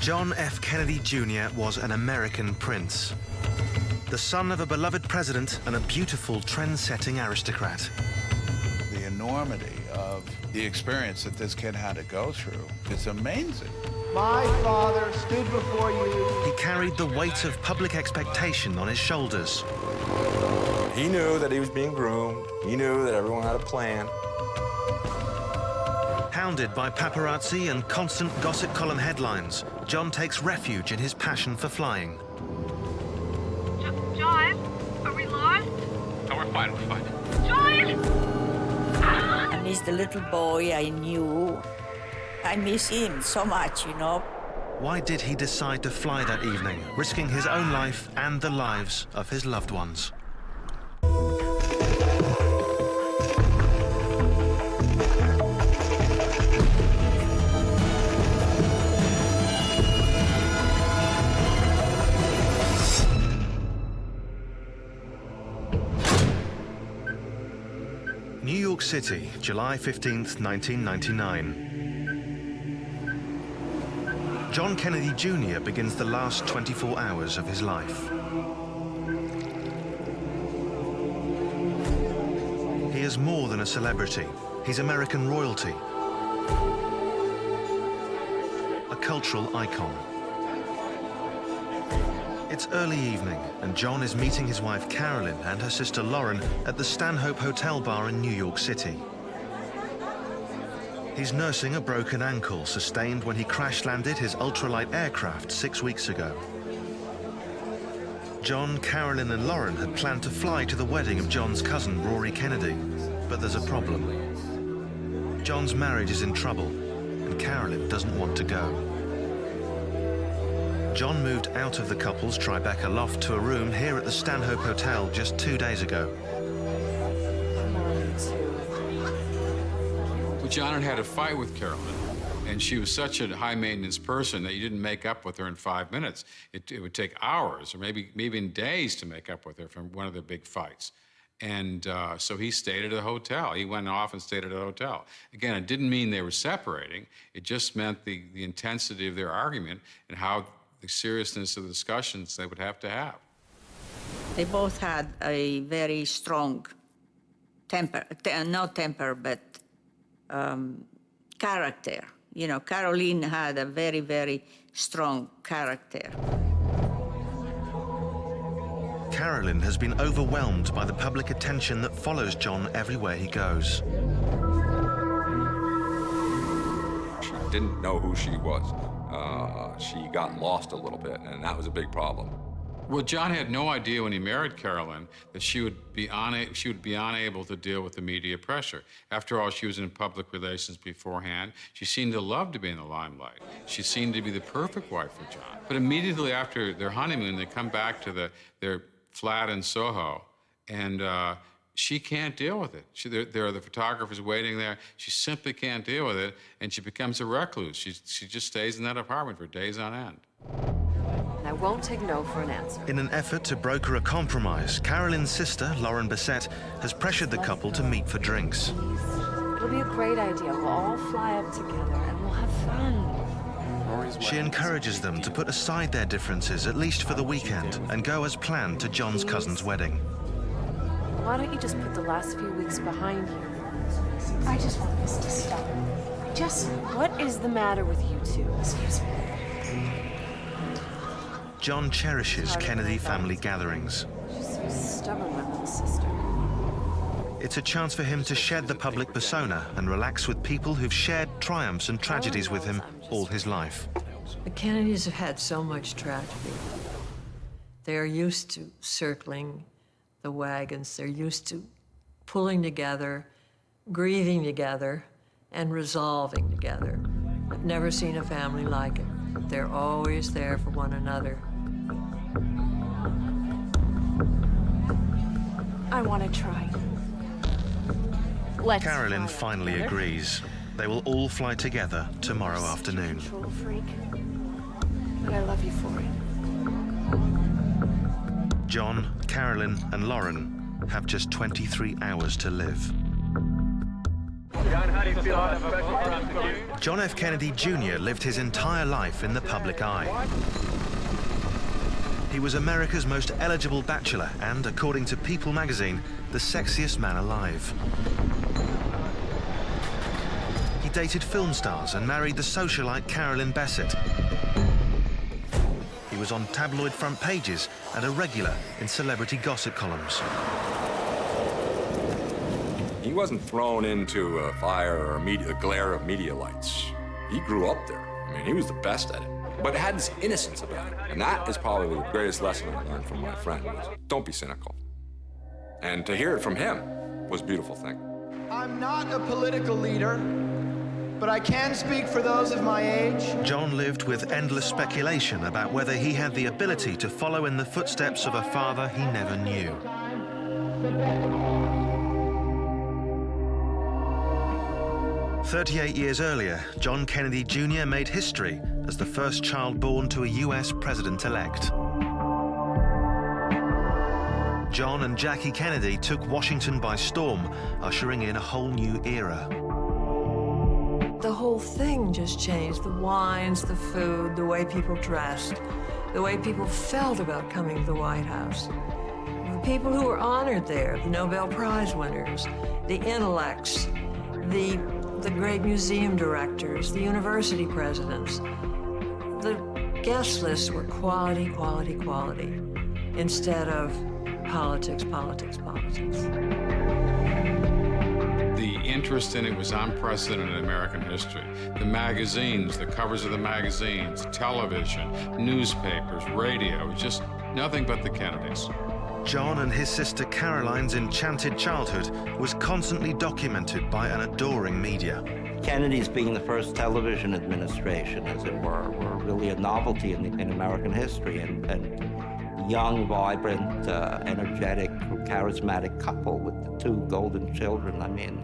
John F. Kennedy Jr. was an American prince, the son of a beloved president and a beautiful trend-setting aristocrat. The enormity of the experience that this kid had to go through is amazing. My father stood before you. He carried the weight of public expectation on his shoulders. He knew that he was being groomed. He knew that everyone had a plan. Hounded by paparazzi and constant gossip column headlines, John takes refuge in his passion for flying. John, are we lost? No, we're fine, John! I miss the little boy I knew. I miss him so much, you know. Why did he decide to fly that evening, risking his own life and the lives of his loved ones? New York City, July 15th, 1999. John Kennedy Jr. begins the last 24 hours of his life. He is more than a celebrity. He's American royalty, a cultural icon. It's early evening, and John is meeting his wife Carolyn and her sister Lauren at the Stanhope Hotel bar in New York City. He's nursing a broken ankle sustained when he crash-landed his ultralight aircraft 6 weeks ago. John, Carolyn and Lauren had planned to fly to the wedding of John's cousin, Rory Kennedy, but there's a problem. John's marriage is in trouble, and Carolyn doesn't want to go. John moved out of the couple's Tribeca loft to a room here at the Stanhope Hotel just 2 days ago. Well, John had a fight with Carolyn, and she was such a high-maintenance person that you didn't make up with her in 5 minutes. It would take hours, or maybe even days to make up with her from one of the big fights. And so he stayed at a hotel. He went off and stayed at a hotel. Again, it didn't mean they were separating. It just meant the intensity of their argument and how the seriousness of the discussions they would have to have. They both had a very strong temper, not temper, but character. You know, Carolyn had a very, very strong character. Carolyn has been overwhelmed by the public attention that follows John everywhere he goes. She didn't know who she was. She got lost a little bit, and that was a big problem. Well, John had no idea when he married Carolyn that she would be unable to deal with the media pressure. After all, she was in public relations beforehand. She seemed to love to be in the limelight. She seemed to be the perfect wife for John. But immediately after their honeymoon, they come back to their flat in Soho, and she can't deal with it. There are the photographers waiting there. She simply can't deal with it, and she becomes a recluse. She just stays in that apartment for days on end. And I won't take no for an answer. In an effort to broker a compromise, Carolyn's sister, Lauren Bissett, has pressured the couple to meet for drinks. It'll be a great idea. We'll all fly up together, and we'll have fun. She encourages them to put aside their differences, at least for the weekend, and go as planned to John's cousin's wedding. Why don't you just put the last few weeks behind you? I just want this to stop. What is the matter with you two? Excuse me. John cherishes Kennedy family gatherings. She's so stubborn, my little sister. It's a chance for him to shed the public persona and relax with people who've shared triumphs and tragedies with him all his life. The Kennedys have had so much tragedy. They're used to circling the wagons. They're used to pulling together, grieving together, and resolving together. I've never seen a family like it. They're always there for one another. I want to try. Carolyn finally agrees. They will all fly together tomorrow afternoon. Control freak, but I love you for it. John, Carolyn, and Lauren have just 23 hours to live. John F. Kennedy Jr. lived his entire life in the public eye. He was America's most eligible bachelor and, according to People magazine, the sexiest man alive. He dated film stars and married the socialite Carolyn Bessette. He was on tabloid front pages and a regular in celebrity gossip columns. He wasn't thrown into a fire or a glare of media lights. He grew up there. I mean, he was the best at it, but had this innocence about it. And that is probably the greatest lesson I learned from my friend was, don't be cynical. And to hear it from him was a beautiful thing. I'm not a political leader, but I can speak for those of my age. John lived with endless speculation about whether he had the ability to follow in the footsteps of a father he never knew. 38 years earlier, John Kennedy Jr. made history as the first child born to a US president-elect. John and Jackie Kennedy took Washington by storm, ushering in a whole new era. The whole thing just changed. The wines, the food, the way people dressed, the way people felt about coming to the White House. The people who were honored there, the Nobel Prize winners, the intellects, the great museum directors, the university presidents. The guest lists were quality, quality, quality, instead of politics, politics, politics. The interest in it was unprecedented in American history. The magazines, the covers of the magazines, television, newspapers, radio, just nothing but the Kennedys. John and his sister Caroline's enchanted childhood was constantly documented by an adoring media. Kennedy's being the first television administration, as it were really a novelty in American history, and young, vibrant, energetic, charismatic couple with the two golden children. I mean,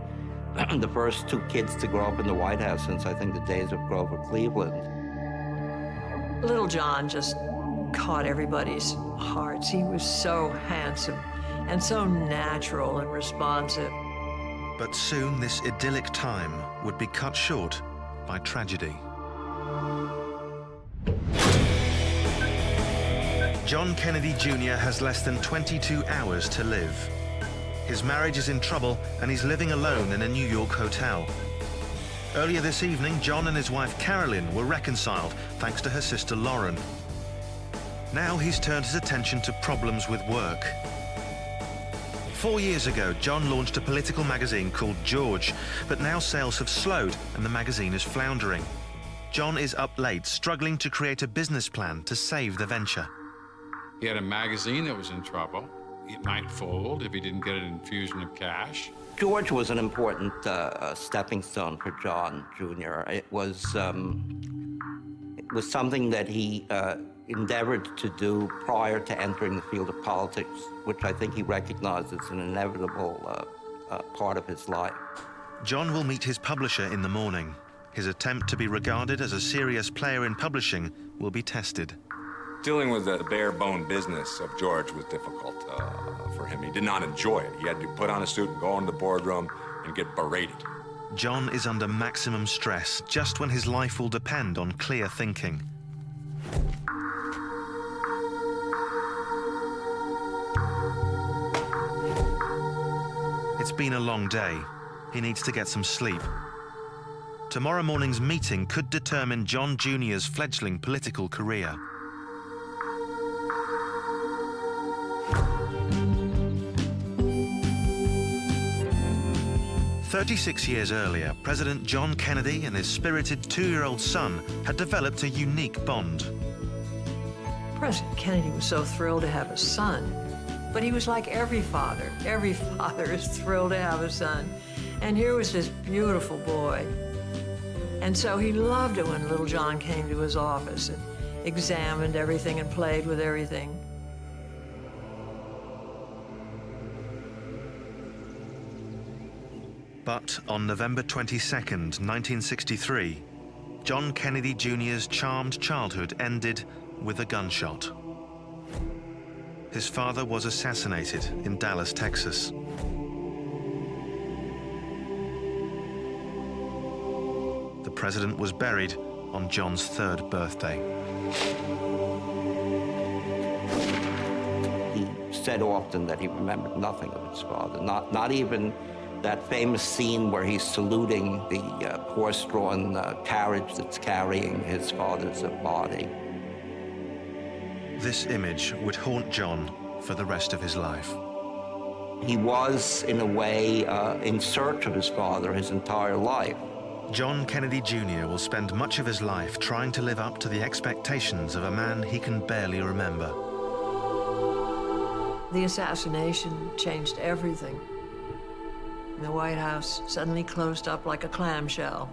the first two kids to grow up in the White House since, I think, the days of Grover Cleveland. Little John just caught everybody's hearts. He was so handsome and so natural and responsive. But soon this idyllic time would be cut short by tragedy. John Kennedy Jr. has less than 22 hours to live. His marriage is in trouble and he's living alone in a New York hotel. Earlier this evening, John and his wife Carolyn were reconciled thanks to her sister Lauren. Now he's turned his attention to problems with work. 4 years ago, John launched a political magazine called George, but now sales have slowed and the magazine is floundering. John is up late, struggling to create a business plan to save the venture. He had a magazine that was in trouble. It might fold if he didn't get an infusion of cash. George was an important stepping stone for John Jr. It was something that he endeavored to do prior to entering the field of politics, which I think he recognized as an inevitable part of his life. John will meet his publisher in the morning. His attempt to be regarded as a serious player in publishing will be tested. Dealing with the bare-bone business of George was difficult for him. He did not enjoy it. He had to put on a suit and go into the boardroom and get berated. John is under maximum stress, just when his life will depend on clear thinking. It's been a long day. He needs to get some sleep. Tomorrow morning's meeting could determine John Jr.'s fledgling political career. "36 years earlier, President John Kennedy and his spirited 2-year-old son had developed a unique bond. President Kennedy was so thrilled to have a son, but he was like every father. Every father is thrilled to have a son. And here was this beautiful boy. And so he loved it when little John came to his office and examined everything and played with everything. But on November 22nd, 1963, John Kennedy Jr.'s charmed childhood ended with a gunshot. His father was assassinated in Dallas, Texas. president was buried on John's 3rd birthday. He said often that he remembered nothing of his father, not even that famous scene where he's saluting the horse-drawn carriage that's carrying his father's body. This image would haunt John for the rest of his life. He was, in a way, in search of his father his entire life. John Kennedy Jr. will spend much of his life trying to live up to the expectations of a man he can barely remember. The assassination changed everything. The White House suddenly closed up like a clamshell.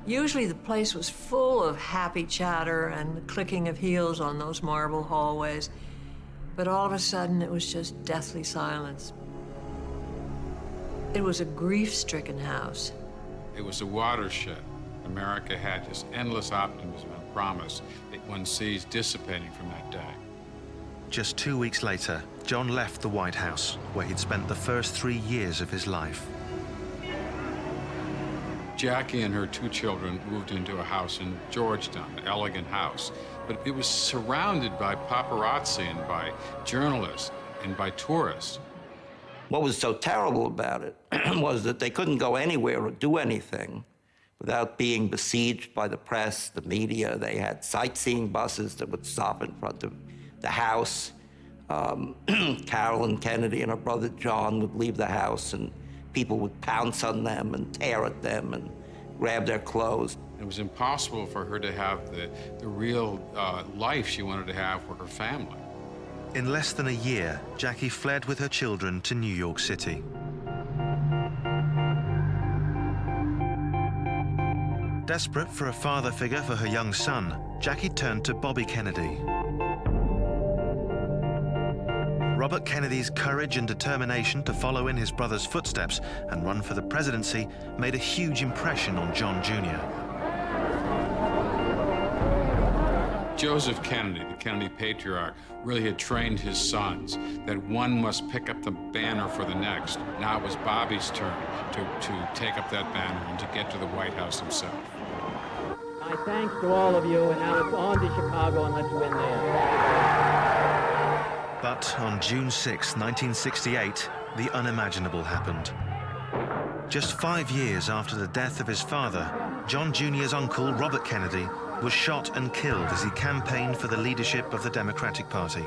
Usually the place was full of happy chatter and the clicking of heels on those marble hallways. But all of a sudden, it was just deathly silence. It was a grief-stricken house. It was a watershed. America had this endless optimism and promise that one sees dissipating from that day. Just 2 weeks later, John left the White House, where he'd spent the first 3 years of his life. Jackie and her 2 children moved into a house in Georgetown, an elegant house. But it was surrounded by paparazzi and by journalists and by tourists. What was so terrible about it was that they couldn't go anywhere or do anything without being besieged by the press, the media. They had sightseeing buses that would stop in front of the house. Carolyn Kennedy and her brother John would leave the house and people would pounce on them and tear at them and grab their clothes. It was impossible for her to have the real life she wanted to have for her family. In less than a year, Jackie fled with her children to New York City. Desperate for a father figure for her young son, Jackie turned to Bobby Kennedy. Robert Kennedy's courage and determination to follow in his brother's footsteps and run for the presidency made a huge impression on John Jr. Joseph Kennedy, the Kennedy patriarch, really had trained his sons that one must pick up the banner for the next. Now it was Bobby's turn to take up that banner and to get to the White House himself. My thanks to all of you, and now it's on to Chicago, and let's win there. But on June 6, 1968, the unimaginable happened. Just 5 years after the death of his father, John Jr.'s uncle, Robert Kennedy, was shot and killed as he campaigned for the leadership of the Democratic Party.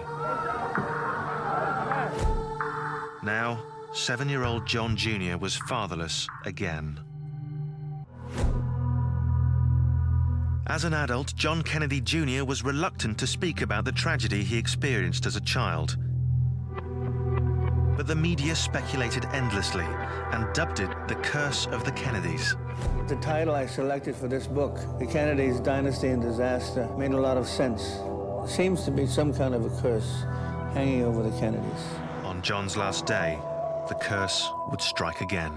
Now, 7-year-old John Jr. was fatherless again. As an adult, John Kennedy Jr. was reluctant to speak about the tragedy he experienced as a child. But the media speculated endlessly and dubbed it the Curse of the Kennedys. The title I selected for this book, The Kennedys, Dynasty and Disaster, made a lot of sense. There seems to be some kind of a curse hanging over the Kennedys. On John's last day, the curse would strike again.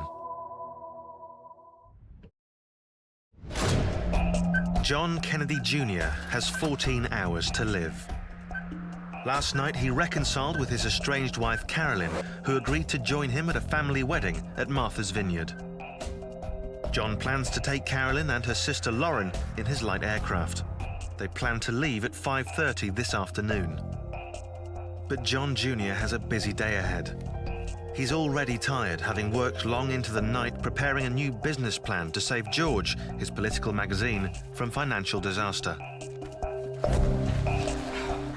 John Kennedy Jr. has 14 hours to live. Last night, he reconciled with his estranged wife, Carolyn, who agreed to join him at a family wedding at Martha's Vineyard. John plans to take Carolyn and her sister Lauren in his light aircraft. They plan to leave at 5:30 this afternoon. But John Jr. has a busy day ahead. He's already tired, having worked long into the night preparing a new business plan to save George, his political magazine, from financial disaster.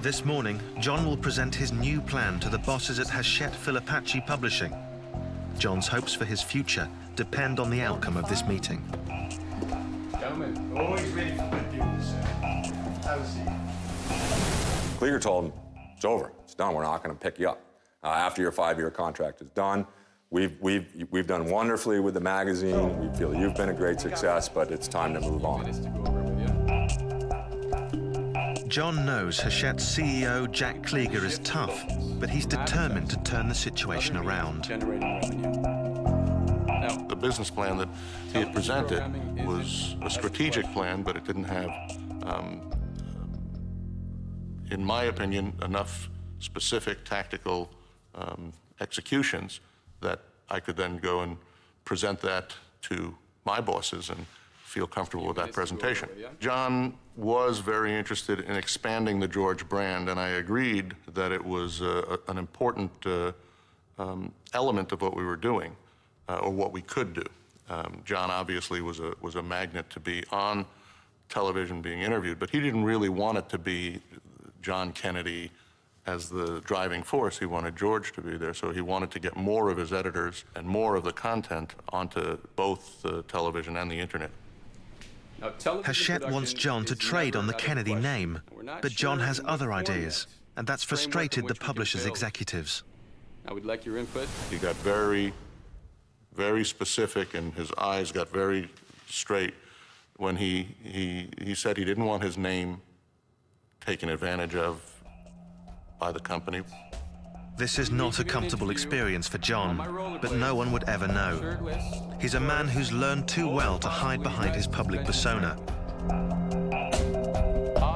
This morning, John will present his new plan to the bosses at Hachette Philippachi Publishing. John's hopes for his future depend on the outcome of this meeting. Gentlemen, always ready for good news, sir. Have a seat. Klieger told him, it's over, it's done, we're not gonna pick you up. After your 5-year contract is done, we've done wonderfully with the magazine, we feel you've been a great success, but it's time to move on. John knows Hachette's CEO, Jack Klieger, is tough, but he's determined to turn the situation around. The business plan that he had presented was a strategic plan, but it didn't have, in my opinion, enough specific tactical executions that I could then go and present that to my bosses and feel comfortable with that presentation. John was very interested in expanding the George brand, and I agreed that it was an important element of what we were doing, or what we could do. John obviously was a magnet to be on television being interviewed, but he didn't really want it to be John Kennedy as the driving force. He wanted George to be there, so he wanted to get more of his editors and more of the content onto both the television and the internet. Hachette wants John to trade on the Kennedy name, but John has other ideas, and that's frustrated the publisher's executives. I would like your input. He got very, very specific, and his eyes got very straight when he said he didn't want his name taken advantage of by the company. This is not a comfortable experience for John, but no one would ever know. He's a man who's learned too well to hide behind his public persona.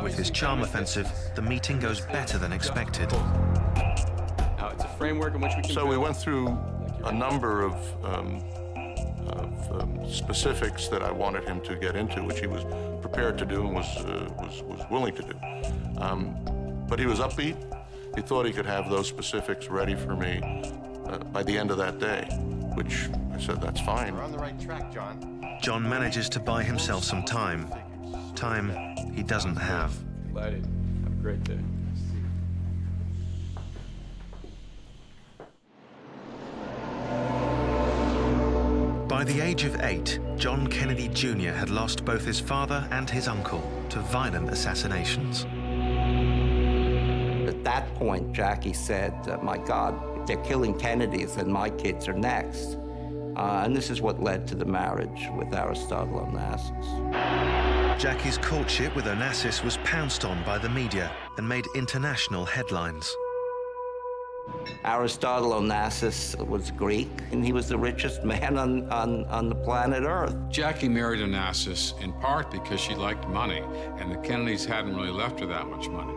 With his charm offensive, the meeting goes better than expected. Now, it's a framework in which we can So we went through a number of specifics that I wanted him to get into, which he was prepared to do and was willing to do. But he was upbeat. He thought he could have those specifics ready for me by the end of that day, which I said, that's fine. We're on the right track, John. John manages to buy himself some time. Time he doesn't have. Delighted. Have a great day. By the age of 8, John Kennedy Jr. had lost both his father and his uncle to violent assassinations. At that point, Jackie said, my God, if they're killing Kennedys, then my kids are next. And this is what led to the marriage with Aristotle Onassis. Jackie's courtship with Onassis was pounced on by the media and made international headlines. Aristotle Onassis was Greek, and he was the richest man on the planet Earth. Jackie married Onassis in part because she liked money, and the Kennedys hadn't really left her that much money.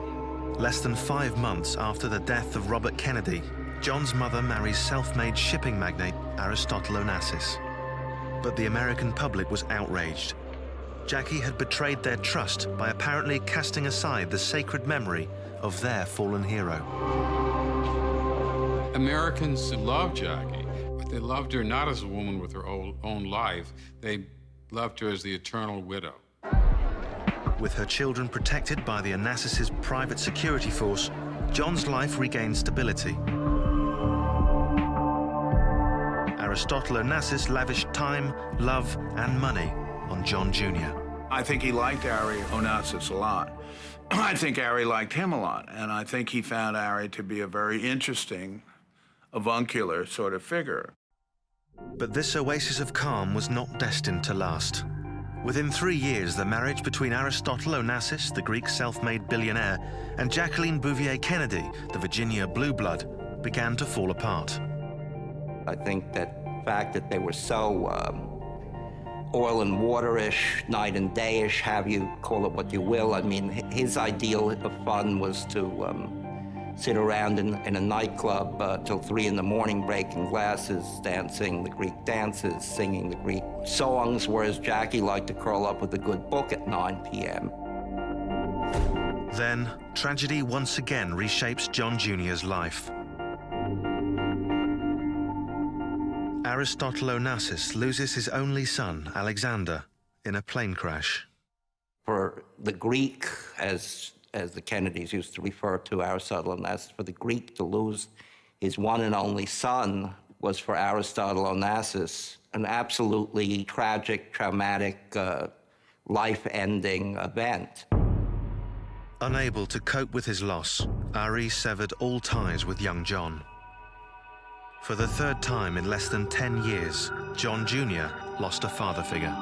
Less than 5 months after the death of Robert Kennedy, John's mother marries self-made shipping magnate Aristotle Onassis. But the American public was outraged. Jackie had betrayed their trust by apparently casting aside the sacred memory of their fallen hero. Americans loved Jackie, but they loved her not as a woman with her own life. They loved her as the eternal widow. With her children protected by the Onassis' private security force, John's life regained stability. Aristotle Onassis lavished time, love, and money on John Jr. I think he liked Ari Onassis a lot. I think Ari liked him a lot, and I think he found Ari to be a very interesting, avuncular sort of figure. But this oasis of calm was not destined to last. Within 3 years, the marriage between Aristotle Onassis, the Greek self-made billionaire, and Jacqueline Bouvier Kennedy, the Virginia blue blood, began to fall apart. I think that the fact that they were so oil and water-ish, night and day-ish, have you call it what you will. I mean, his ideal of fun was to sit around in a nightclub till 3 in the morning, breaking glasses, dancing the Greek dances, singing the Greek songs, whereas Jackie liked to curl up with a good book at 9 p.m. Then, tragedy once again reshapes John Jr.'s life. Aristotle Onassis loses his only son, Alexander, in a plane crash. For the Greek, as the Kennedys used to refer to Aristotle Onassis, for the Greek to lose his one and only son was for Aristotle Onassis an absolutely tragic, traumatic, life-ending event. Unable to cope with his loss, Ari severed all ties with young John. For the 3rd time in less than 10 years, John Jr. lost a father figure.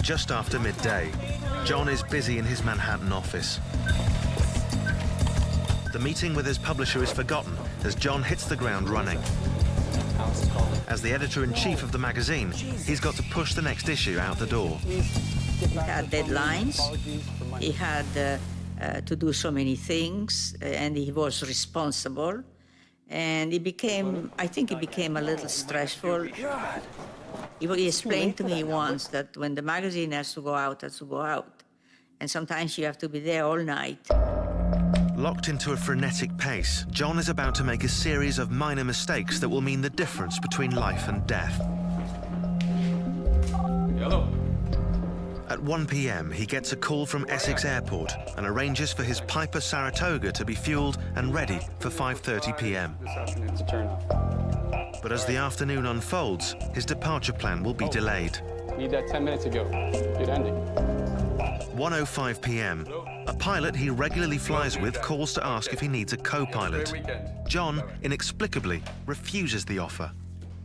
Just after midday, John is busy in his Manhattan office. The meeting with his publisher is forgotten as John hits the ground running. As the editor-in-chief of the magazine, he's got to push the next issue out the door. He had deadlines, he had to do so many things, and he was responsible. And it became, I think it became a little stressful. He explained to me once that when the magazine has to go out, it has to go out. And sometimes you have to be there all night. Locked into a frenetic pace, John is about to make a series of minor mistakes that will mean the difference between life and death. Hello. At 1 p.m., he gets a call from Essex Airport and arranges for his Piper Saratoga to be fueled and ready for 5:30 p.m. This afternoon's a turn off. But as the afternoon unfolds, his departure plan will be delayed. Need that 10 minutes ago. Good ending. 1:05 p.m. A pilot he regularly flies with calls to ask if he needs a co-pilot. John, inexplicably, refuses the offer.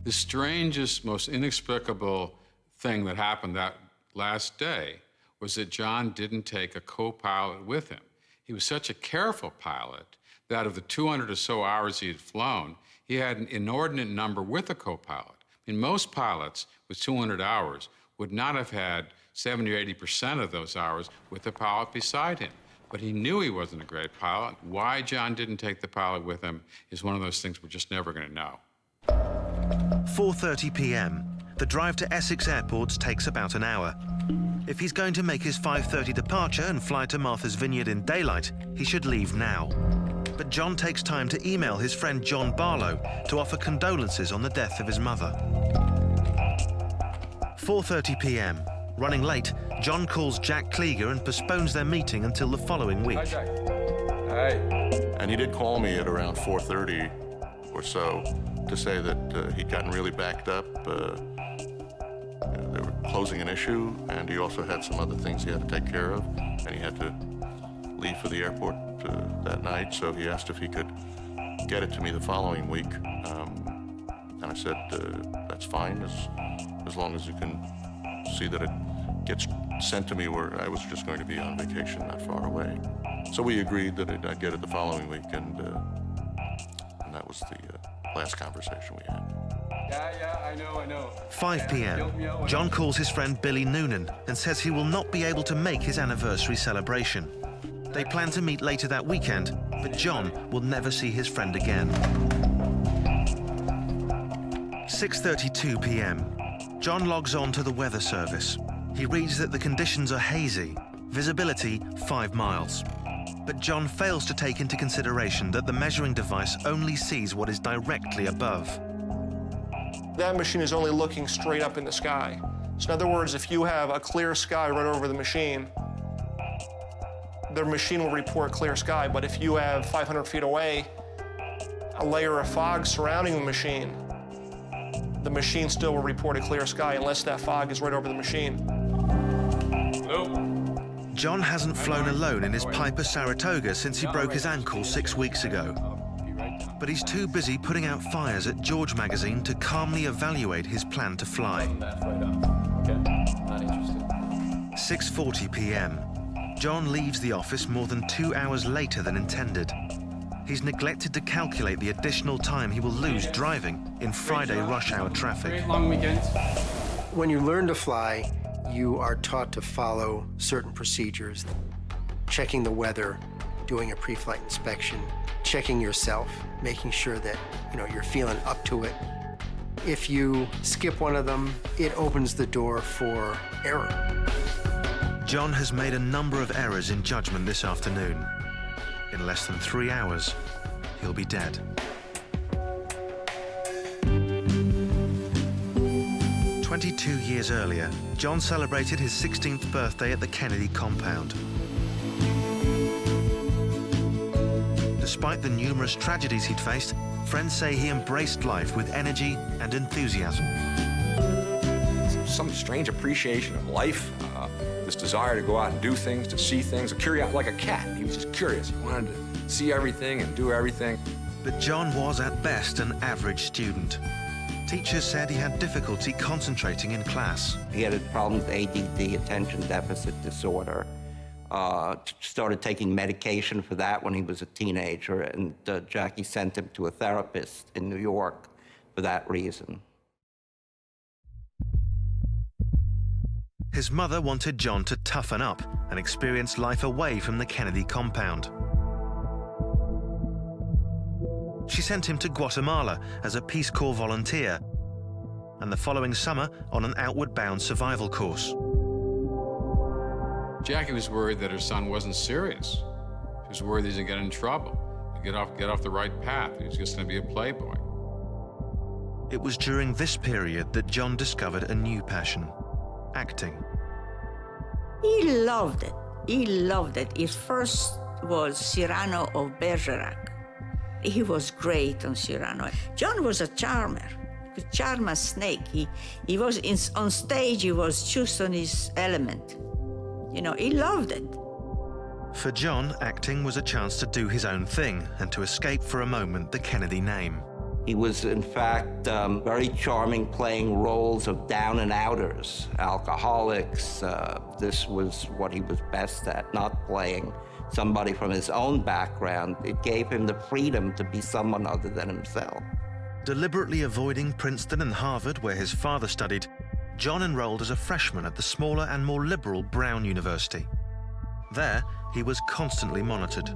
The strangest, most inexplicable thing that happened that last day was that John didn't take a co-pilot with him. He was such a careful pilot that of the 200 or so hours he had flown, he had an inordinate number with a co-pilot. I mean, most pilots with 200 hours would not have had 70 or 80% of those hours with a pilot beside him. But he knew he wasn't a great pilot. Why John didn't take the pilot with him is one of those things we're just never going to know. 4:30 p.m. The drive to Essex Airport takes about an hour. If he's going to make his 5:30 departure and fly to Martha's Vineyard in daylight, he should leave now. But John takes time to email his friend John Barlow to offer condolences on the death of his mother. 4:30 p.m. Running late, John calls Jack Klieger and postpones their meeting until the following week. Hi, Jack. Hi. And he did call me at around 4:30 or so to say that he'd gotten really backed up. They were closing an issue, and he also had some other things he had to take care of, and he had to leave for the airport that night, so he asked if he could get it to me the following week. And I said, that's fine, as long as you can see that it gets sent to me where I was just going to be on vacation not far away. So we agreed that I'd get it the following week, and that was the last conversation we had. Yeah, I know. 5 p.m. John calls his friend Billy Noonan and says he will not be able to make his anniversary celebration. They plan to meet later that weekend, but John will never see his friend again. 6:32 p.m. John logs on to the weather service. He reads that the conditions are hazy, visibility 5 miles. But John fails to take into consideration that the measuring device only sees what is directly above. That machine is only looking straight up in the sky. So in other words, if you have a clear sky right over the machine will report clear sky. But if you have 500 feet away, a layer of fog surrounding the machine still will report a clear sky unless that fog is right over the machine. Hello. John hasn't flown alone in his Piper Saratoga since he broke his ankle 6 weeks ago. But he's too busy putting out fires at George magazine to calmly evaluate his plan to fly. 6:40 p.m. John leaves the office more than 2 hours later than intended. He's neglected to calculate the additional time he will lose driving in Friday rush hour traffic. Great long weekend. When you learn to fly, you are taught to follow certain procedures. Checking the weather, doing a pre-flight inspection, checking yourself, making sure that you're feeling up to it. If you skip one of them, it opens the door for error. John has made a number of errors in judgment this afternoon. In less than 3 hours, he'll be dead. 22 years earlier, John celebrated his 16th birthday at the Kennedy compound. Despite the numerous tragedies he'd faced, friends say he embraced life with energy and enthusiasm. Some strange appreciation of life, this desire to go out and do things, to see things, like a cat. He was just curious. He wanted to see everything and do everything. But John was at best an average student. Teachers said he had difficulty concentrating in class. He had a problem with ADD, attention deficit disorder. Started taking medication for that when he was a teenager, and Jackie sent him to a therapist in New York for that reason. His mother wanted John to toughen up and experience life away from the Kennedy compound. She sent him to Guatemala as a Peace Corps volunteer, and the following summer on an outward-bound survival course. Jackie was worried that her son wasn't serious. She was worried he was going to get in trouble, get off the right path. He was just going to be a playboy. It was during this period that John discovered a new passion, acting. He loved it. He loved it. His first was Cyrano of Bergerac. He was great on Cyrano. John was a charmer. He could charm a snake. He was on stage, he was just on his element. You know, he loved it. For John, acting was a chance to do his own thing and to escape for a moment the Kennedy name. He was, in fact, very charming, playing roles of down and outers, alcoholics. This was what he was best at, not playing somebody from his own background. It gave him the freedom to be someone other than himself. Deliberately avoiding Princeton and Harvard, where his father studied, John enrolled as a freshman at the smaller and more liberal Brown University. There, he was constantly monitored.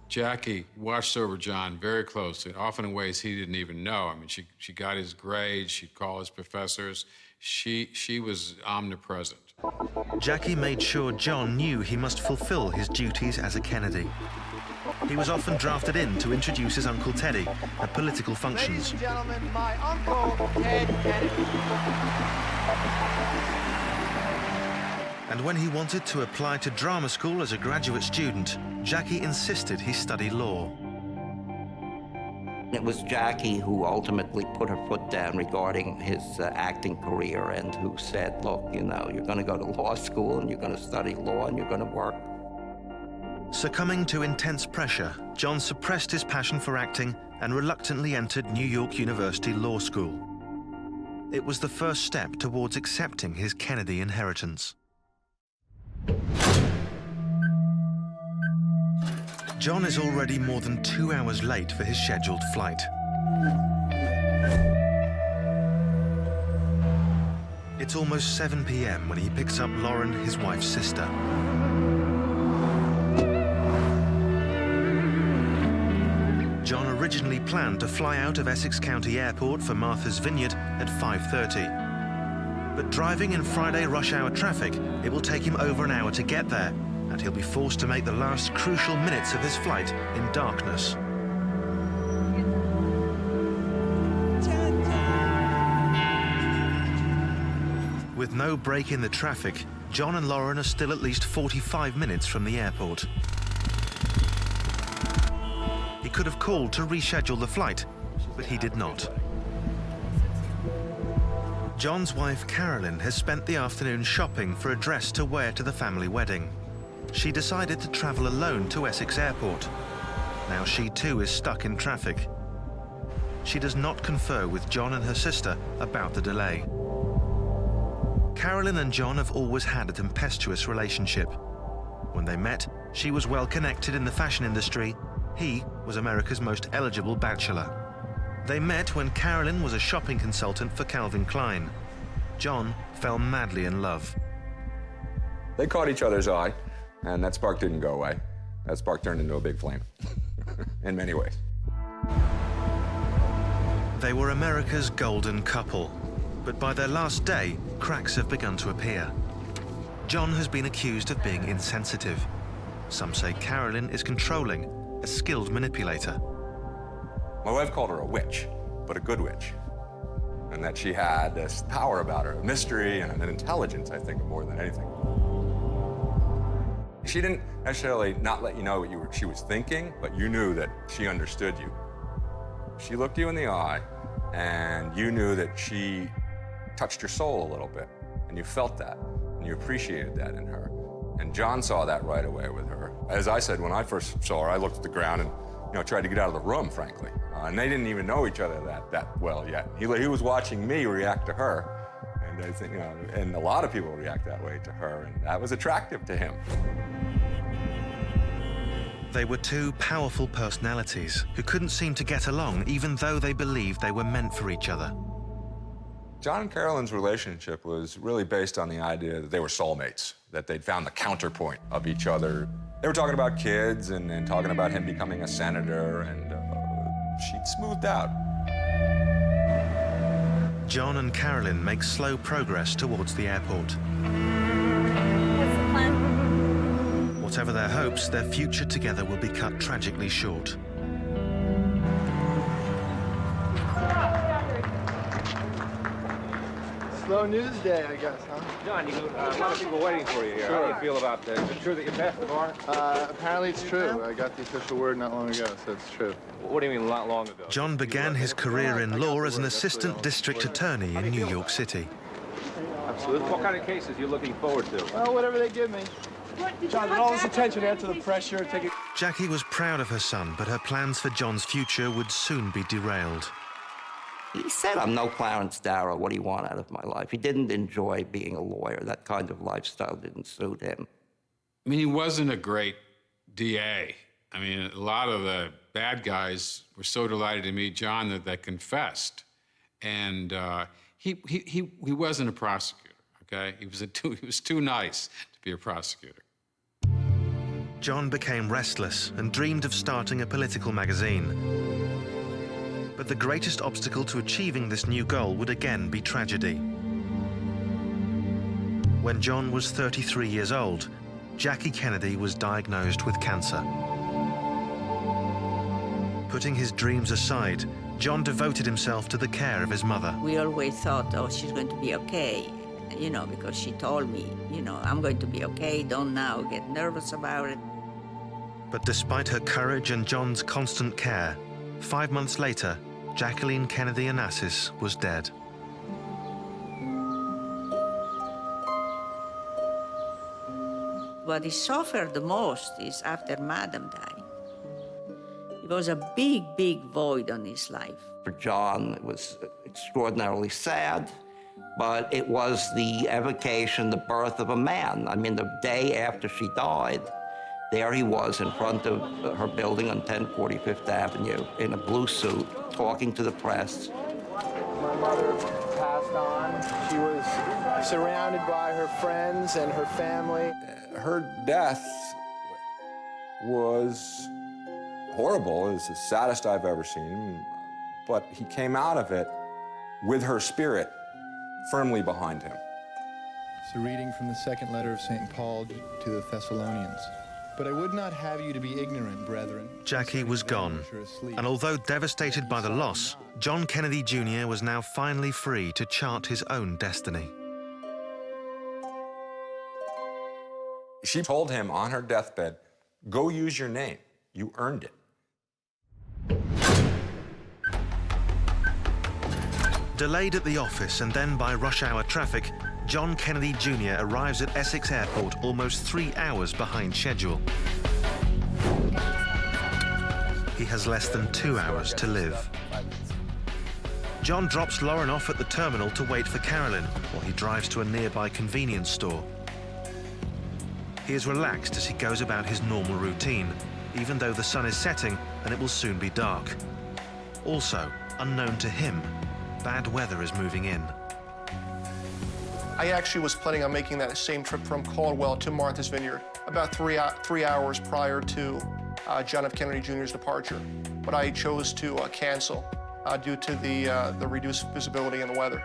Jackie watched over John very closely, often in ways he didn't even know. I mean, she got his grades, she'd call his professors. She was omnipresent. Jackie made sure John knew he must fulfill his duties as a Kennedy. He was often drafted in to introduce his Uncle Teddy at political functions. Ladies and gentlemen, my Uncle Ted Kennedy. And when he wanted to apply to drama school as a graduate student, Jackie insisted he study law. It was Jackie who ultimately put her foot down regarding his acting career and who said, look, you know, you're going to go to law school and you're going to study law and you're going to work. Succumbing to intense pressure, John suppressed his passion for acting and reluctantly entered New York University Law School. It was the first step towards accepting his Kennedy inheritance. John is already more than 2 hours late for his scheduled flight. It's almost 7 p.m. when he picks up Lauren, his wife's sister. John originally planned to fly out of Essex County Airport for Martha's Vineyard at 5:30. But driving in Friday rush hour traffic, it will take him over an hour to get there, and he'll be forced to make the last crucial minutes of his flight in darkness. With no break in the traffic, John and Lauren are still at least 45 minutes from the airport. He could have called to reschedule the flight, but he did not. John's wife, Carolyn, has spent the afternoon shopping for a dress to wear to the family wedding. She decided to travel alone to Essex Airport. Now she too is stuck in traffic. She does not confer with John and her sister about the delay. Carolyn and John have always had a tempestuous relationship. When they met, she was well connected in the fashion industry. He was America's most eligible bachelor. They met when Carolyn was a shopping consultant for Calvin Klein. John fell madly in love. They caught each other's eye, and that spark didn't go away. That spark turned into a big flame, in many ways. They were America's golden couple, but by their last day, cracks have begun to appear. John has been accused of being insensitive. Some say Carolyn is controlling, a skilled manipulator. My wife called her a witch, but a good witch. And that she had this power about her, a mystery and an intelligence, I think, more than anything. She didn't necessarily not let you know what she was thinking, but you knew that she understood you. She looked you in the eye, and you knew that she touched your soul a little bit, and you felt that, and you appreciated that in her. And John saw that right away with her. As I said, when I first saw her, I looked at the ground and tried to get out of the room, frankly. And they didn't even know each other that well yet. He was watching me react to her, and I think, and a lot of people react that way to her, and that was attractive to him. They were two powerful personalities who couldn't seem to get along, even though they believed they were meant for each other. John and Carolyn's relationship was really based on the idea that they were soulmates, that they'd found the counterpoint of each other. They were talking about kids and talking about him becoming a senator and she'd smoothed out. John and Carolyn make slow progress towards the airport. What's the plan? Whatever their hopes, their future together will be cut tragically short. Slow news day, I guess, huh? John, a lot of people waiting for you here. How do you feel about this? Is it true that you passed the bar? Apparently it's true. I got the official word not long ago, so it's true. What do you mean not long ago? John began his career in law as an assistant district attorney in New York City. Absolutely. What kind of cases are you looking forward to? Well, whatever they give me. John, all this attention, add to the pressure. Jackie was proud of her son, but her plans for John's future would soon be derailed. He said, I'm no Clarence Darrow. What do you want out of my life? He didn't enjoy being a lawyer. That kind of lifestyle didn't suit him. I mean, he wasn't a great DA. I mean, a lot of the bad guys were so delighted to meet John that they confessed. And he wasn't a prosecutor, okay? He was too nice to be a prosecutor. John became restless and dreamed of starting a political magazine. But the greatest obstacle to achieving this new goal would again be tragedy. When John was 33 years old, Jackie Kennedy was diagnosed with cancer. Putting his dreams aside, John devoted himself to the care of his mother. We always thought, oh, she's going to be okay, you know, because she told me, you know, I'm going to be okay, don't now get nervous about it. But despite her courage and John's constant care, 5 months later, Jacqueline Kennedy Onassis was dead. What he suffered the most is after Madam died. It was a big, big void on his life. For John, it was extraordinarily sad, but it was the evocation, the birth of a man. I mean, the day after she died, there he was in front of her building on 1045th Avenue in a blue suit, talking to the press. My mother passed on. She was surrounded by her friends and her family. Her death was horrible. It was the saddest I've ever seen. But he came out of it with her spirit firmly behind him. It's a reading from the second letter of St. Paul to the Thessalonians. But I would not have you to be ignorant, brethren. Jackie was gone, and although devastated by the loss, John Kennedy Jr. was now finally free to chart his own destiny. She told him on her deathbed, go use your name. You earned it. Delayed at the office and then by rush hour traffic, John Kennedy Jr. arrives at Essex Airport almost 3 hours behind schedule. He has less than 2 hours to live. John drops Lauren off at the terminal to wait for Carolyn while he drives to a nearby convenience store. He is relaxed as he goes about his normal routine, even though the sun is setting and it will soon be dark. Also, unknown to him, bad weather is moving in. I actually was planning on making that same trip from Caldwell to Martha's Vineyard about three hours prior to John F. Kennedy Jr.'s departure, but I chose to cancel due to the reduced visibility in the weather.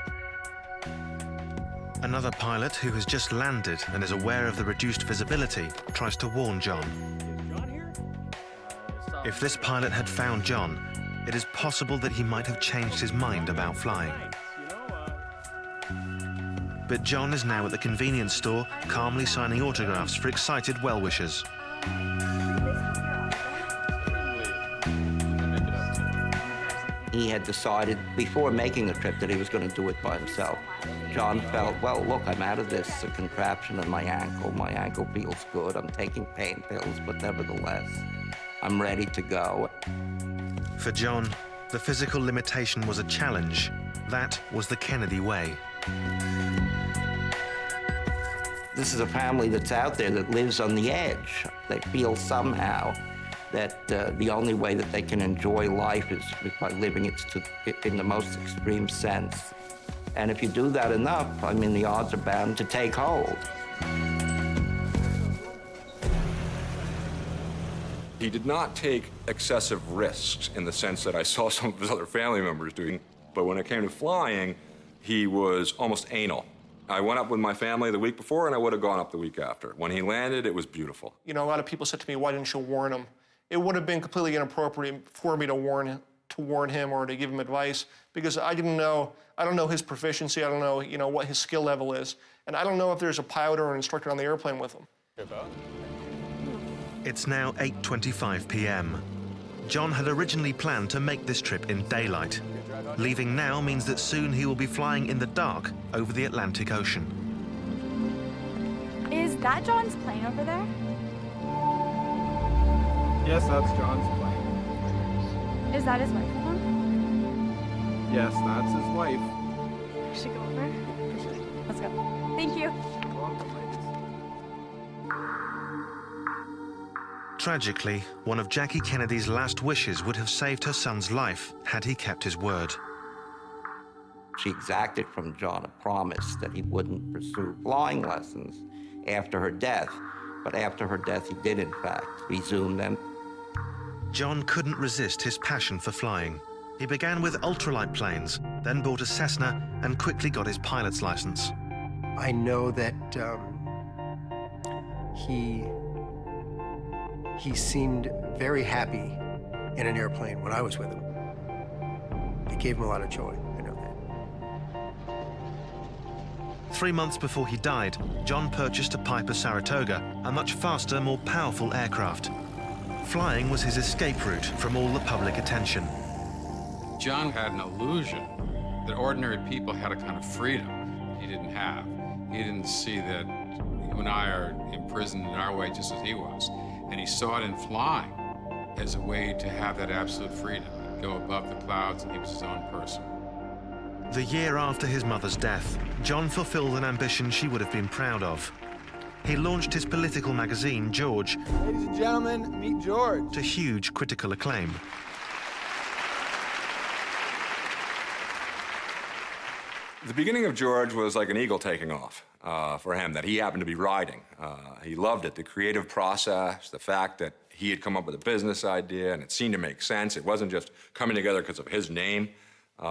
Another pilot who has just landed and is aware of the reduced visibility tries to warn John. If this pilot had found John, it is possible that he might have changed his mind about flying. But John is now at the convenience store, calmly signing autographs for excited well-wishers. He had decided before making the trip that he was going to do it by himself. John felt, well, look, I'm out of this contraption on my ankle. My ankle feels good. I'm taking pain pills, but nevertheless, I'm ready to go. For John, the physical limitation was a challenge. That was the Kennedy way. This is a family that's out there that lives on the edge. They feel somehow that the only way that they can enjoy life is by living it in the most extreme sense. And if you do that enough, I mean, the odds are bound to take hold. He did not take excessive risks in the sense that I saw some of his other family members doing, but when it came to flying, he was almost anal. I went up with my family the week before, and I would have gone up the week after. When he landed, it was beautiful. You know, a lot of people said to me, why didn't you warn him? It would have been completely inappropriate for me to warn him or to give him advice, because I don't know his proficiency, I don't know, what his skill level is, and I don't know if there's a pilot or an instructor on the airplane with him. It's now 8:25 p.m. John had originally planned to make this trip in daylight. Leaving now means that soon he will be flying in the dark over the Atlantic Ocean. Is that John's plane over there? Yes, that's John's plane. Is that his wife with him? Yes, that's his wife. We should go over. Let's go. Thank you. Tragically, one of Jackie Kennedy's last wishes would have saved her son's life had he kept his word. She exacted from John a promise that he wouldn't pursue flying lessons after her death, but after her death he did in fact resume them. John couldn't resist his passion for flying. He began with ultralight planes, then bought a Cessna and quickly got his pilot's license. I know that he seemed very happy in an airplane when I was with him. It gave him a lot of joy, I know that. 3 months before he died, John purchased a Piper Saratoga, a much faster, more powerful aircraft. Flying was his escape route from all the public attention. John had an illusion that ordinary people had a kind of freedom he didn't have. He didn't see that you and I are imprisoned in our way just as he was. And he saw it in flying as a way to have that absolute freedom, go above the clouds, and he was his own person. The year after his mother's death, John fulfilled an ambition she would have been proud of. He launched his political magazine, George, Ladies and gentlemen, meet George. To huge critical acclaim. The beginning of George was like an eagle taking off for him, that he happened to be riding. He loved it, the creative process, the fact that he had come up with a business idea and it seemed to make sense. It wasn't just coming together because of his name. It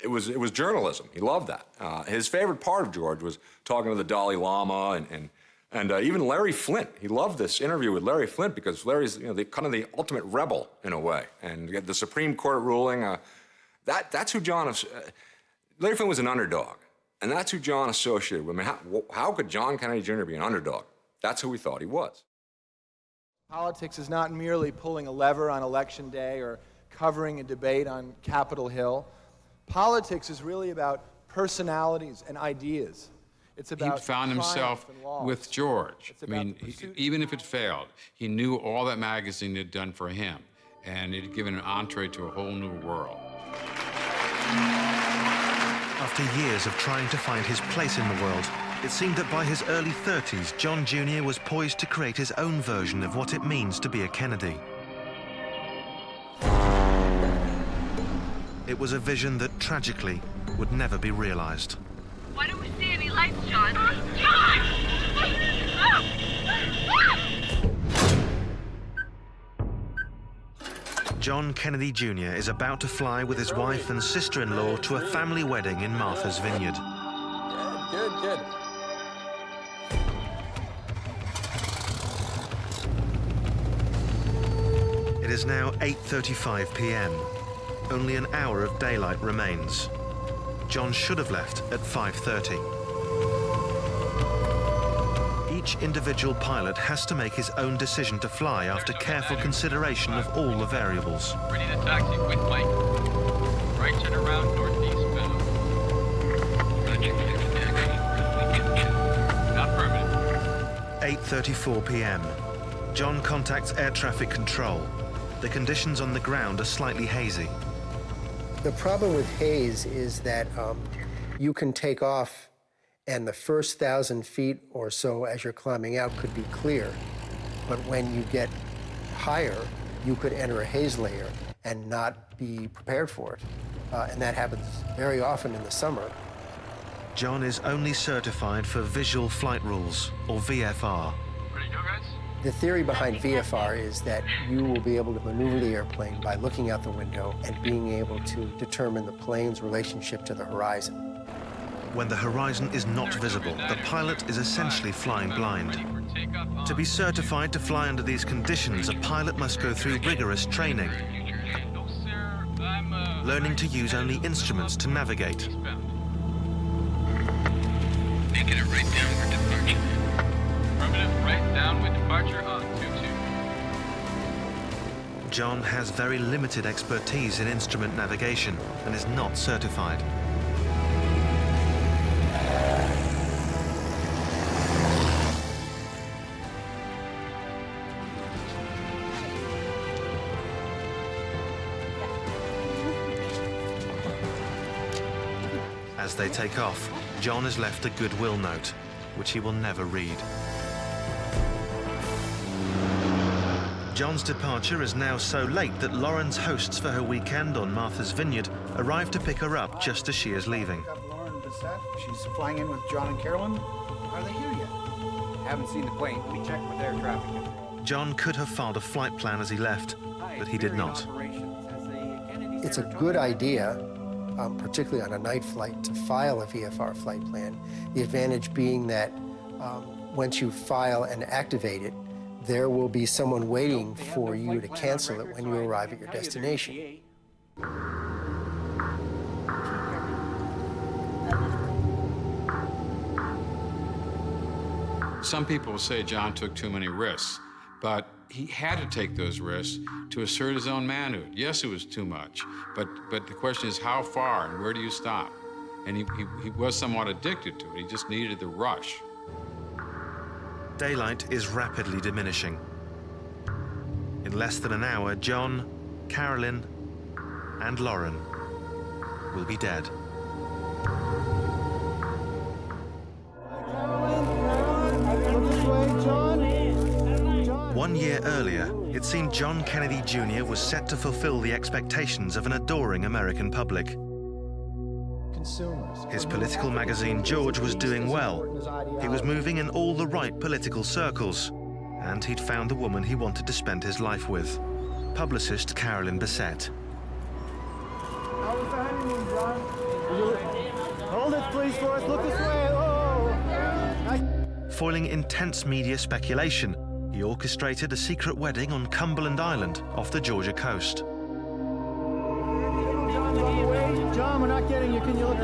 was journalism. He loved that. His favorite part of George was talking to the Dalai Lama and even Larry Flint. He loved this interview with Larry Flint because Larry's kind of the ultimate rebel in a way. And the Supreme Court ruling, that's who John, Larry Flint was an underdog. And that's who John associated with. I mean, how could John Kennedy Jr. be an underdog? That's who we thought he was. Politics is not merely pulling a lever on election day or covering a debate on Capitol Hill. Politics is really about personalities and ideas. It's about he found himself with George. I mean, even if it failed, he knew all that magazine had done for him, and it had given an entree to a whole new world. After years of trying to find his place in the world, it seemed that by his early 30s, John Jr. was poised to create his own version of what it means to be a Kennedy. It was a vision that, tragically, would never be realized. Why don't we see any lights, John? John! Oh! John Kennedy Jr. is about to fly with his wife and sister-in-law to a family wedding in Martha's Vineyard. Good. It is now 8:35 p.m. Only an hour of daylight remains. John should have left at 5:30. Each individual pilot has to make his own decision to fly after careful consideration of all the variables. Ready to taxi, with Mike. Right turn around, northeast bound. Not permanent. 8:34 p.m. John contacts air traffic control. The conditions on the ground are slightly hazy. The problem with haze is that you can take off and the first 1,000 feet or so as you're climbing out could be clear. But when you get higher, you could enter a haze layer and not be prepared for it. And that happens very often in the summer. John is only certified for Visual Flight Rules, or VFR. Ready to go, guys? The theory behind VFR is that you will be able to maneuver the airplane by looking out the window and being able to determine the plane's relationship to the horizon. When the horizon is not visible, the pilot is essentially flying blind. To be certified to fly under these conditions, a pilot must go through rigorous training, learning to use only instruments to navigate. Making it right downward departure. Affirmative, right downward departure on 22. John has very limited expertise in instrument navigation and is not certified. As they take off, John is left a goodwill note, which he will never read. John's departure is now so late that Lauren's hosts for her weekend on Martha's Vineyard arrive to pick her up just as she is leaving. Lauren Bissett. She's flying in with John and Carolyn. Are they here yet? Haven't seen the plane. We checked with air traffic control. John could have filed a flight plan as he left, but he did not. It's a good idea, particularly on a night flight, to file a VFR flight plan. The advantage being that once you file and activate it, there will be someone waiting for you to cancel it when you arrive at your destination. Some people will say John took too many risks, but he had to take those risks to assert his own manhood. Yes, it was too much, but the question is how far and where do you stop? And he was somewhat addicted to it. He just needed the rush. Daylight is rapidly diminishing. In less than an hour, John, Carolyn, and Lauren will be dead. One year earlier, it seemed John Kennedy Jr. was set to fulfill the expectations of an adoring American public. His political magazine, George, was doing well. He was moving in all the right political circles, and he'd found the woman he wanted to spend his life with, publicist Carolyn Bissett. How was the honeymoon, John? Hold it, please, for us. Look this way. Oh. Foiling intense media speculation, he orchestrated a secret wedding on Cumberland Island off the Georgia coast. John, we're not getting you. Can you look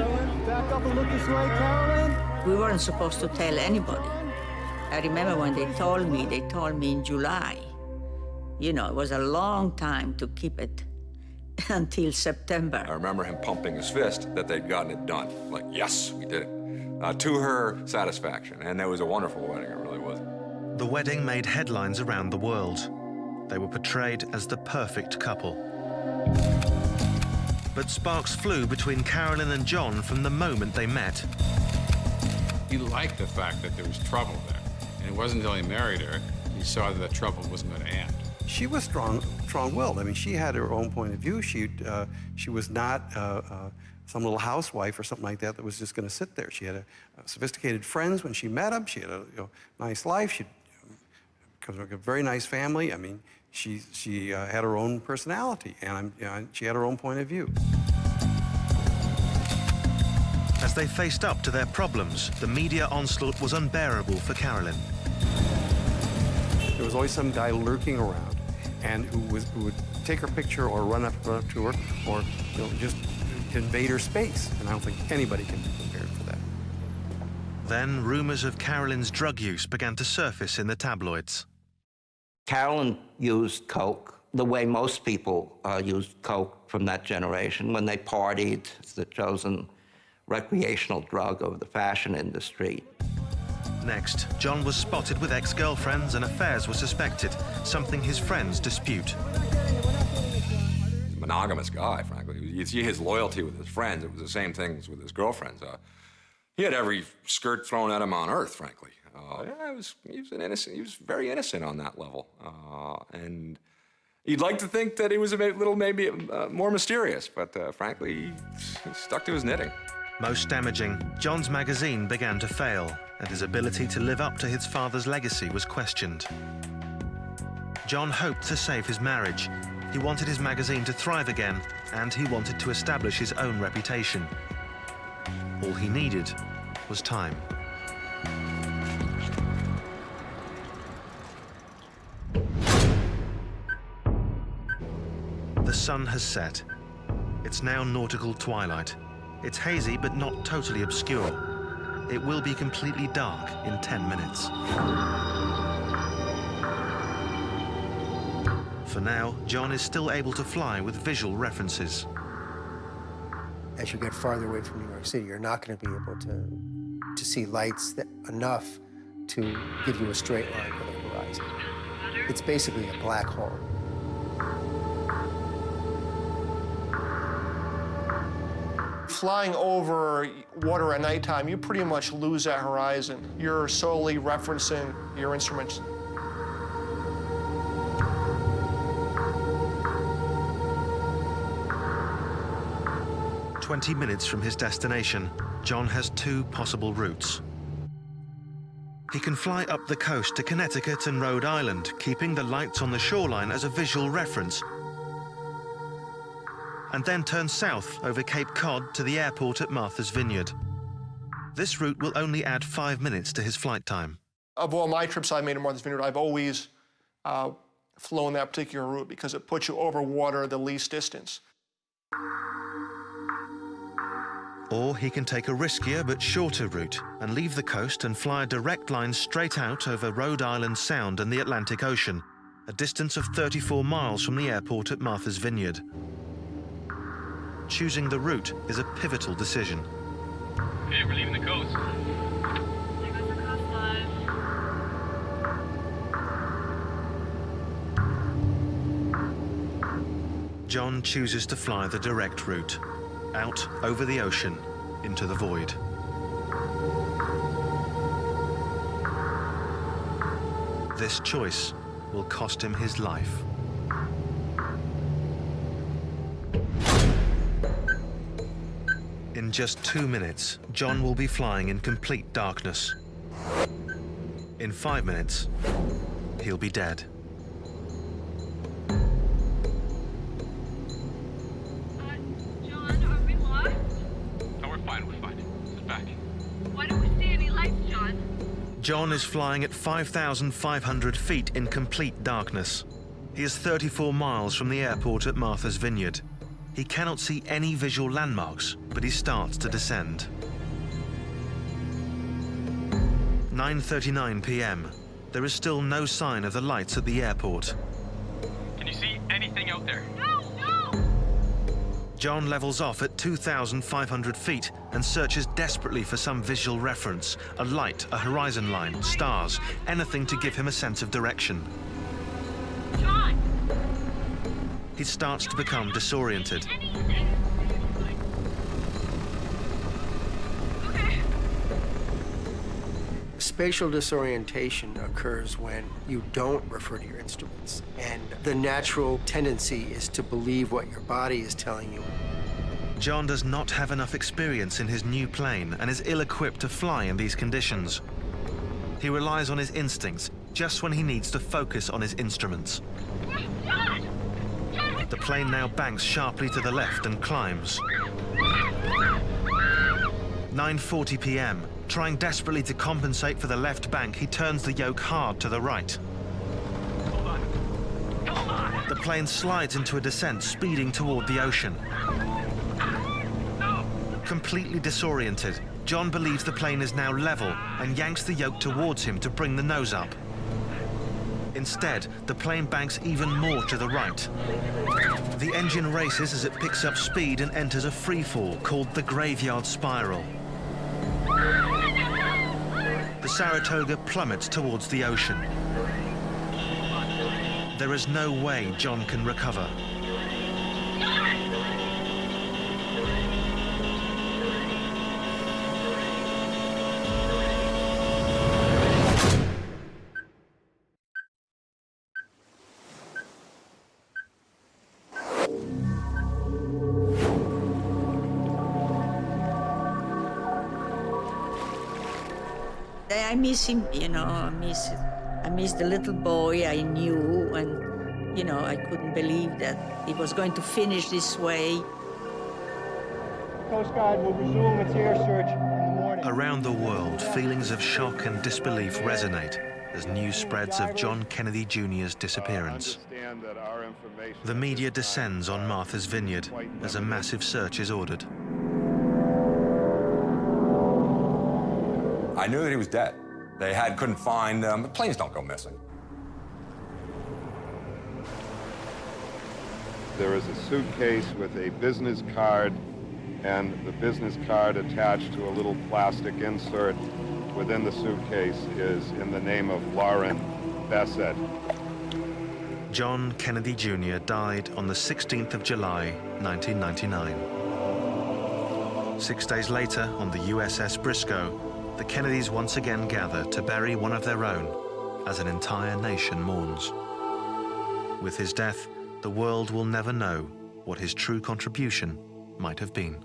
back up and look this way, Carolyn? We weren't supposed to tell anybody. I remember when they told me in July. You know, it was a long time to keep it until September. I remember him pumping his fist that they'd gotten it done. Like, yes, we did it. To her satisfaction. And it was a wonderful wedding, it really was. The wedding made headlines around the world. They were portrayed as the perfect couple. But sparks flew between Carolyn and John from the moment they met. He liked the fact that there was trouble there. And it wasn't until he married her, he saw that the trouble wasn't going to end. She was strong-willed. I mean, she had her own point of view. She was not some little housewife or something like that was just going to sit there. She had sophisticated friends when she met them. She had a nice life. She comes from a very nice family. I mean, she had her own personality, and she had her own point of view. As they faced up to their problems, the media onslaught was unbearable for Carolyn. There was always some guy lurking around, and who would take her picture or run up to her, or just invade her space. And I don't think anybody can be prepared for that. Then rumors of Carolyn's drug use began to surface in the tabloids. Carolyn used coke the way most people used coke from that generation. When they partied, it's the chosen recreational drug of the fashion industry. Next, John was spotted with ex-girlfriends and affairs were suspected, something his friends dispute. He's a monogamous guy, frankly. You see his loyalty with his friends. It was the same things with his girlfriends. He had every skirt thrown at him on earth, frankly. He was very innocent on that level. And you'd like to think that he was maybe more mysterious, but frankly, he stuck to his knitting. Most damaging, John's magazine began to fail, and his ability to live up to his father's legacy was questioned. John hoped to save his marriage. He wanted his magazine to thrive again, and he wanted to establish his own reputation. All he needed was time. The sun has set. It's now nautical twilight. It's hazy, but not totally obscure. It will be completely dark in 10 minutes. For now, John is still able to fly with visual references. As you get farther away from New York City, you're not going to be able to see lights enough to give you a straight line for the horizon. It's basically a black hole. Flying over water at nighttime, you pretty much lose that horizon. You're solely referencing your instruments. "20 minutes from his destination, John has two possible routes. He can fly up the coast to Connecticut and Rhode Island, keeping the lights on the shoreline as a visual reference, and then turn south over Cape Cod to the airport at Martha's Vineyard. This route will only add 5 minutes to his flight time. Of all my trips I've made to Martha's Vineyard, I've always flown that particular route because it puts you over water the least distance. Or he can take a riskier but shorter route and leave the coast and fly a direct line straight out over Rhode Island Sound and the Atlantic Ocean, a distance of 34 miles from the airport at Martha's Vineyard. Choosing the route is a pivotal decision. Okay, we're leaving the coast. There goes the coastline. John chooses to fly the direct route, out over the ocean, into the void. This choice will cost him his life. In just 2 minutes, John will be flying in complete darkness. In 5 minutes, he'll be dead. John, are we lost? No, we're fine. Sit back. Why don't we see any lights, John? John is flying at 5,500 feet in complete darkness. He is 34 miles from the airport at Martha's Vineyard. He cannot see any visual landmarks, but he starts to descend. 9:39 p.m. There is still no sign of the lights at the airport. Can you see anything out there? No! John levels off at 2,500 feet and searches desperately for some visual reference, a light, a horizon line, stars, anything to give him a sense of direction. John! He starts to become disoriented. Spatial disorientation occurs when you don't refer to your instruments, and the natural tendency is to believe what your body is telling you. John does not have enough experience in his new plane and is ill-equipped to fly in these conditions. He relies on his instincts just when he needs to focus on his instruments. The plane now banks sharply to the left and climbs. 9:40 p.m. Trying desperately to compensate for the left bank, he turns the yoke hard to the right. The plane slides into a descent, speeding toward the ocean. Completely disoriented, John believes the plane is now level and yanks the yoke towards him to bring the nose up. Instead, the plane banks even more to the right. The engine races as it picks up speed and enters a free fall called the graveyard spiral. The Saratoga plummets towards the ocean. There is no way John can recover. I miss him, I miss I missed the little boy I knew, and, you know, I couldn't believe that it was going to finish this way. Coast Guard will resume its air search in the morning. Around the world, feelings of shock and disbelief resonate as news spreads of John Kennedy Jr.'s disappearance. The media descends on Martha's Vineyard as a massive search is ordered. I knew that he was dead. They couldn't find him. Planes don't go missing. There is a suitcase with a business card, and the business card attached to a little plastic insert within the suitcase is in the name of Lauren Bassett. John Kennedy Jr. died on the 16th of July, 1999. 6 days later, on the USS Briscoe, the Kennedys once again gather to bury one of their own as an entire nation mourns. With his death, the world will never know what his true contribution might have been.